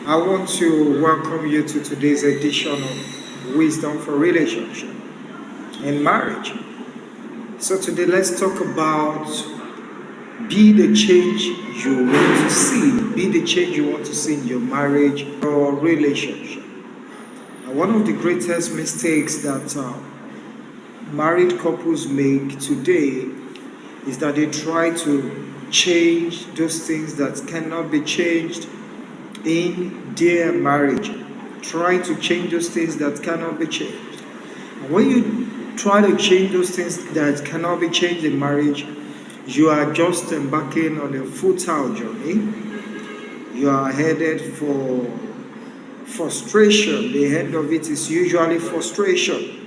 I want to welcome you to today's edition of Wisdom for Relationship and Marriage. So, today let's talk about be the change you want to see. Be the change you want to see in your marriage or relationship. One of the greatest mistakes that married couples make today is that they try to change those things that cannot be changed in their marriage. Try to change those things that cannot be changed. And when you try to change those things that cannot be changed in marriage, you are just embarking on a futile journey. You are headed for frustration. The end of it is usually frustration.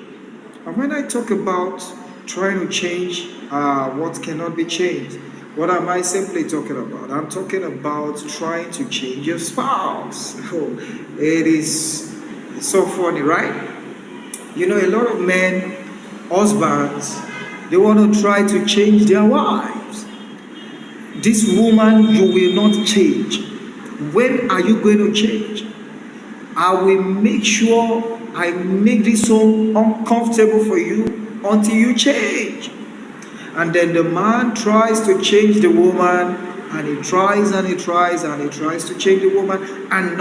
And when I talk about trying to change what cannot be changed, what am I simply talking about? I'm talking about trying to change your spouse. Oh, it is so funny, right? You know, a lot of men, husbands, they want to try to change their wives. This woman, you will not change. When are you going to change? I will make sure I make this so uncomfortable for you until you change. And then the man tries to change the woman, and he tries and he tries and he tries to change the woman, and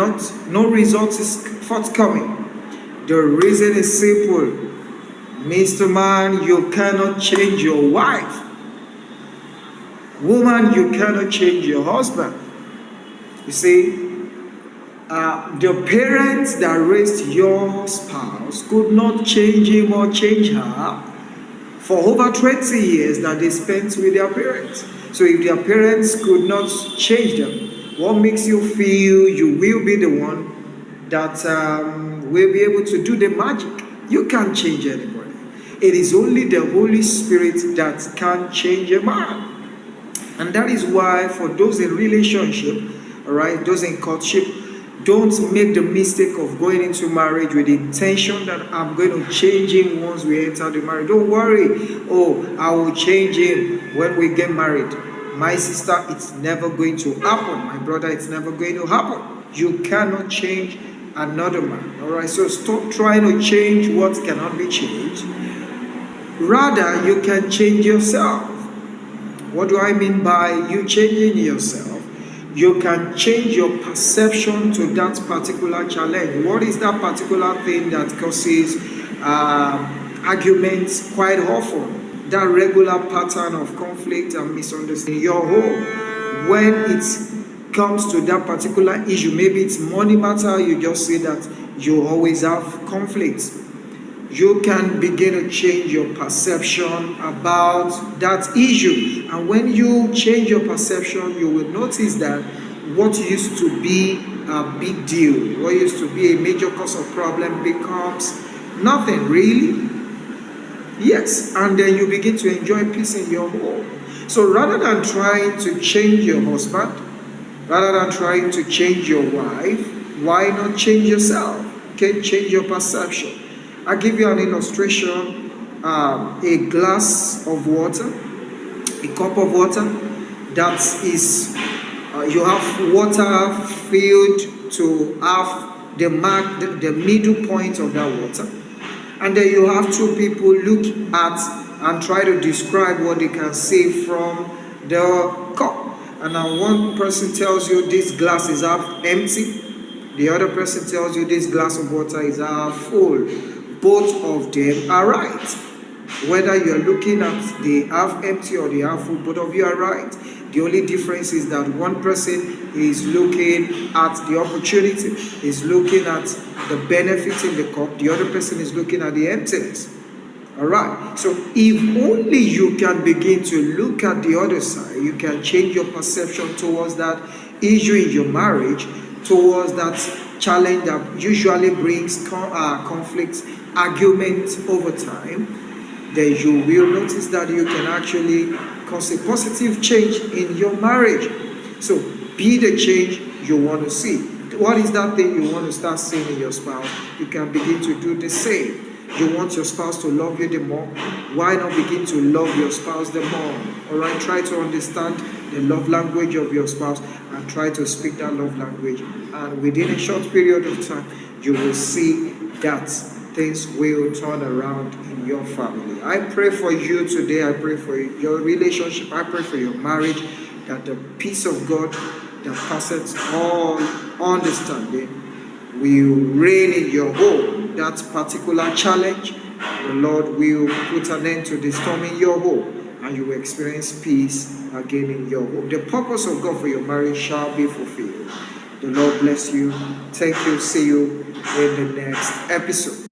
no result is forthcoming. The reason is simple. Mr. Man, you cannot change your wife. Woman, you cannot change your husband. You see, the parents that raised your spouse could not change him or change her for over 20 years that they spent with their parents. So if their parents could not change them, what makes you feel you will be the one that will be able to do the magic? You can't change anybody. It is only the Holy Spirit that can change a man. And that is why for those in relationship, all right, those in courtship, don't make the mistake of going into marriage with the intention that I'm going to change him once we enter the marriage. Don't worry. Oh, I will change him when we get married. My sister, it's never going to happen. My brother, it's never going to happen. You cannot change another man. All right, so stop trying to change what cannot be changed. Rather, you can change yourself. What do I mean by you changing yourself? You can change your perception to that particular challenge. What is that particular thing that causes arguments quite often? That regular pattern of conflict and misunderstanding in your home. When it comes to that particular issue, maybe it's money matter, you just say that you always have conflicts. You can begin to change your perception about that issue. And when you change your perception, you will notice that what used to be a big deal, what used to be a major cause of problem becomes nothing really. Yes, and then you begin to enjoy peace in your home. So rather than trying to change your husband, rather than trying to change your wife, why not change yourself? Okay, change your perception. I'll give you an illustration. A glass of water, a cup of water, that is, you have water filled to have the mark, the middle point of that water. And then you have two people look at and try to describe what they can see from the cup. And now one person tells you this glass is half empty. The other person tells you this glass of water is half full. Both of them are right. Whether you're looking at the half empty or the half full, both of you are right. The only difference is that one person is looking at the opportunity, is looking at the benefit in the cup. The other person is looking at the emptiness. All right. So if only you can begin to look at the other side, you can change your perception towards that issue in your marriage, towards that challenge that usually brings conflicts, arguments over time, then you will notice that you can actually cause a positive change in your marriage. So be the change you want to see. What is that thing you want to start seeing in your spouse? You can begin to do the same. You want your spouse to love you the more. Why not begin to love your spouse the more? All right, try to understand the love language of your spouse and try to speak that love language. And within a short period of time, you will see that things will turn around in your family. I pray for you today. I pray for your relationship. I pray for your marriage, that the peace of God that passeth all understanding will reign in your home. That particular challenge, the Lord will put an end to the storm in your home, and you will experience peace again in your home. The purpose of God for your marriage shall be fulfilled. The Lord bless you. Thank you. See you in the next episode.